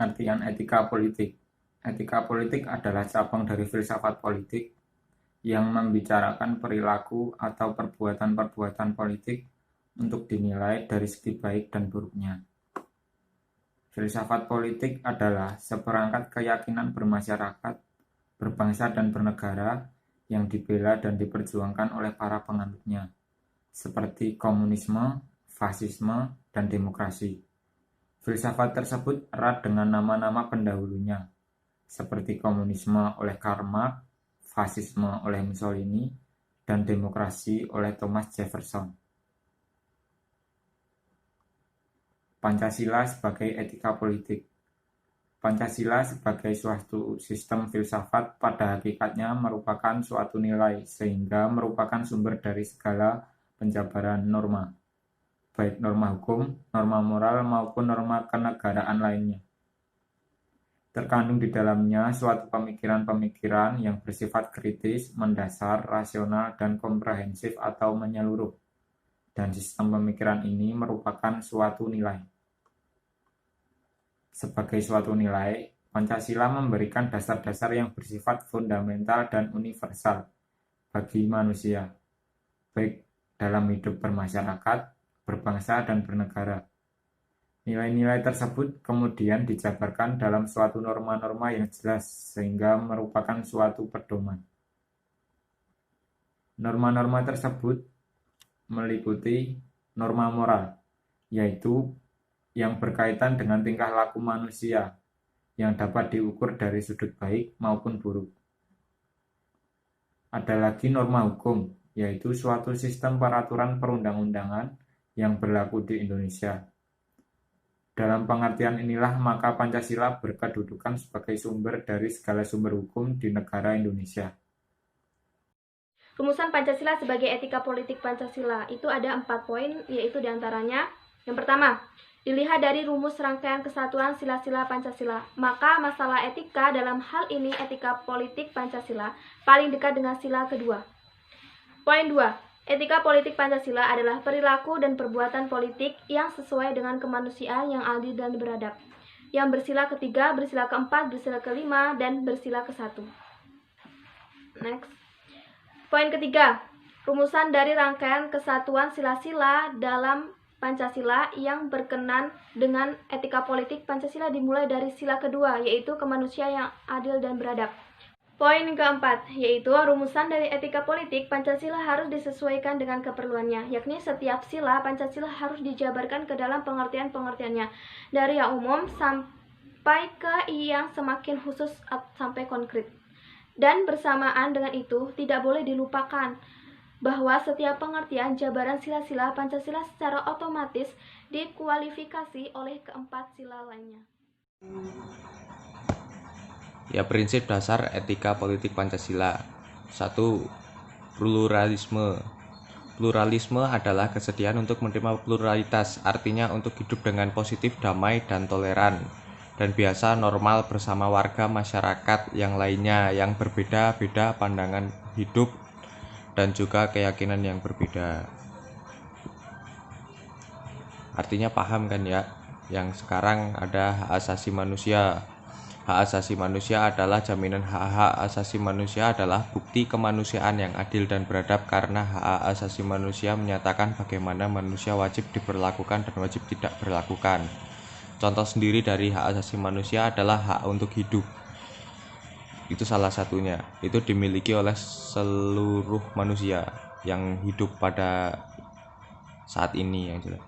Artian etika politik. Etika politik adalah cabang dari filsafat politik yang membicarakan perilaku atau perbuatan-perbuatan politik untuk dinilai dari segi baik dan buruknya. Filsafat politik adalah seperangkat keyakinan bermasyarakat, berbangsa dan bernegara yang dibela dan diperjuangkan oleh para penganutnya, seperti komunisme, fasisme, dan demokrasi. Filsafat tersebut erat dengan nama-nama pendahulunya, seperti komunisme oleh Karl Marx, fasisme oleh Mussolini, dan demokrasi oleh Thomas Jefferson. Pancasila sebagai etika politik. Pancasila sebagai suatu sistem filsafat pada hakikatnya merupakan suatu nilai, sehingga merupakan sumber dari segala penjabaran norma, baik norma hukum, norma moral, maupun norma kenegaraan lainnya. Terkandung di dalamnya suatu pemikiran-pemikiran yang bersifat kritis, mendasar, rasional, dan komprehensif atau menyeluruh. Dan sistem pemikiran ini merupakan suatu nilai. Sebagai suatu nilai, Pancasila memberikan dasar-dasar yang bersifat fundamental dan universal bagi manusia, baik dalam hidup bermasyarakat, berbangsa, dan bernegara. Nilai-nilai tersebut kemudian dijabarkan dalam suatu norma-norma yang jelas, sehingga merupakan suatu pedoman. Norma-norma tersebut meliputi norma moral, yaitu yang berkaitan dengan tingkah laku manusia yang dapat diukur dari sudut baik maupun buruk. Ada lagi norma hukum, yaitu suatu sistem peraturan perundang-undangan yang berlaku di Indonesia. Dalam pengertian inilah maka Pancasila berkedudukan sebagai sumber dari segala sumber hukum di negara Indonesia. Rumusan Pancasila sebagai etika politik Pancasila itu ada 4 poin, yaitu diantaranya yang pertama, dilihat dari rumus rangkaian kesatuan sila-sila Pancasila, maka masalah etika dalam hal ini etika politik Pancasila paling dekat dengan sila kedua. Poin 2, etika politik Pancasila adalah perilaku dan perbuatan politik yang sesuai dengan kemanusiaan yang adil dan beradab, yang bersila ketiga, bersila keempat, bersila kelima, dan bersila ke-1. Next. Poin ketiga, rumusan dari rangkaian kesatuan sila-sila dalam Pancasila yang berkenan dengan etika politik Pancasila dimulai dari sila kedua, yaitu kemanusiaan yang adil dan beradab. Poin keempat, yaitu rumusan dari etika politik Pancasila harus disesuaikan dengan keperluannya, yakni setiap sila Pancasila harus dijabarkan ke dalam pengertian-pengertiannya, dari yang umum sampai ke yang semakin khusus sampai konkret. Dan bersamaan dengan itu, tidak boleh dilupakan bahwa setiap pengertian jabaran sila-sila Pancasila secara otomatis dikualifikasi oleh keempat sila lainnya. Ya, prinsip dasar etika politik Pancasila. 1. Pluralisme. Pluralisme adalah kesediaan untuk menerima pluralitas, artinya untuk hidup dengan positif, damai, dan toleran, dan biasa normal bersama warga masyarakat yang lainnya yang berbeda-beda pandangan hidup dan juga keyakinan yang berbeda. Artinya paham kan ya, yang sekarang ada hak asasi manusia. Hak asasi manusia adalah jaminan hak-hak asasi manusia adalah bukti kemanusiaan yang adil dan beradab, karena hak asasi manusia menyatakan bagaimana manusia wajib diperlakukan dan wajib tidak berlakukan. Contoh sendiri dari hak asasi manusia adalah hak untuk hidup. Itu salah satunya. Itu dimiliki oleh seluruh manusia yang hidup pada saat ini yang jelas.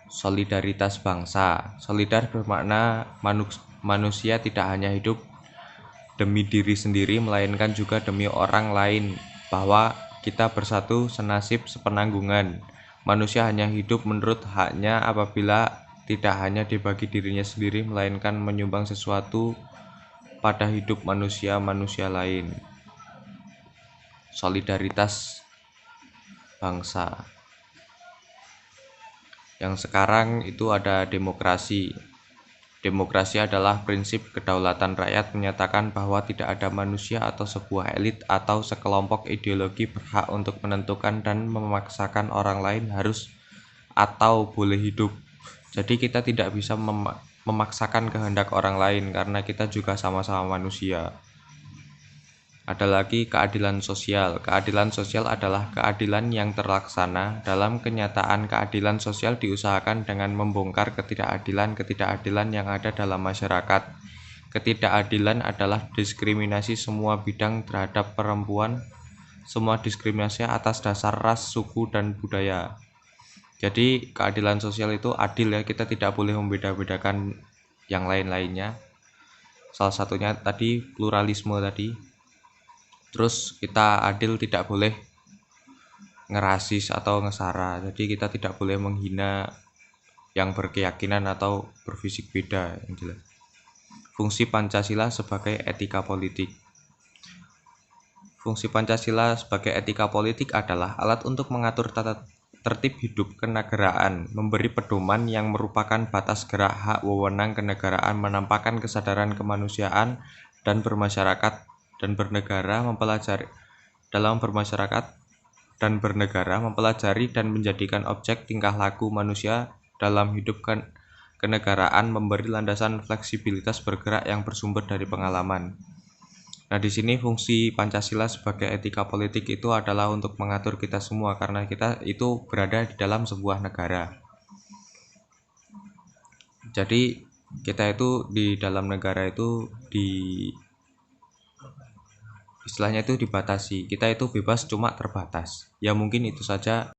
Solidaritas bangsa. Solidar bermakna manusia tidak hanya hidup demi diri sendiri, melainkan juga demi orang lain, bahwa kita bersatu senasib sepenanggungan. Manusia hanya hidup menurut haknya apabila tidak hanya dibagi dirinya sendiri, melainkan menyumbang sesuatu pada hidup manusia-manusia lain. Solidaritas bangsa. Yang sekarang itu ada demokrasi. Demokrasi adalah prinsip kedaulatan rakyat, menyatakan bahwa tidak ada manusia atau sebuah elit atau sekelompok ideologi berhak untuk menentukan dan memaksakan orang lain harus atau boleh hidup. Jadi kita tidak bisa memaksakan kehendak orang lain karena kita juga sama-sama manusia. Ada lagi keadilan sosial. Keadilan sosial adalah keadilan yang terlaksana. Dalam kenyataan, keadilan sosial diusahakan dengan membongkar ketidakadilan yang ada dalam masyarakat. Ketidakadilan adalah diskriminasi semua bidang terhadap perempuan, semua diskriminasi atas dasar ras, suku, dan budaya. Jadi keadilan sosial itu adil ya, kita tidak boleh membeda-bedakan yang lain-lainnya. Salah satunya tadi pluralisme tadi. Terus kita adil, tidak boleh ngerasis atau ngesara. Jadi kita tidak boleh menghina yang berkeyakinan atau berfisik beda yang jelas. Fungsi Pancasila sebagai etika politik. Fungsi Pancasila sebagai etika politik adalah alat untuk mengatur tata tertib hidup kenegaraan, memberi pedoman yang merupakan batas gerak hak wewenang kenegaraan, menampakkan kesadaran kemanusiaan dan bermasyarakat dan bernegara, mempelajari dalam bermasyarakat dan bernegara, mempelajari dan menjadikan objek tingkah laku manusia dalam hidup kenegaraan, memberi landasan fleksibilitas bergerak yang bersumber dari pengalaman. Nah, di sini fungsi Pancasila sebagai etika politik itu adalah untuk mengatur kita semua karena kita itu berada di dalam sebuah negara. Jadi kita itu di dalam negara itu istilahnya itu dibatasi. Kita itu bebas cuma terbatas. Ya mungkin itu saja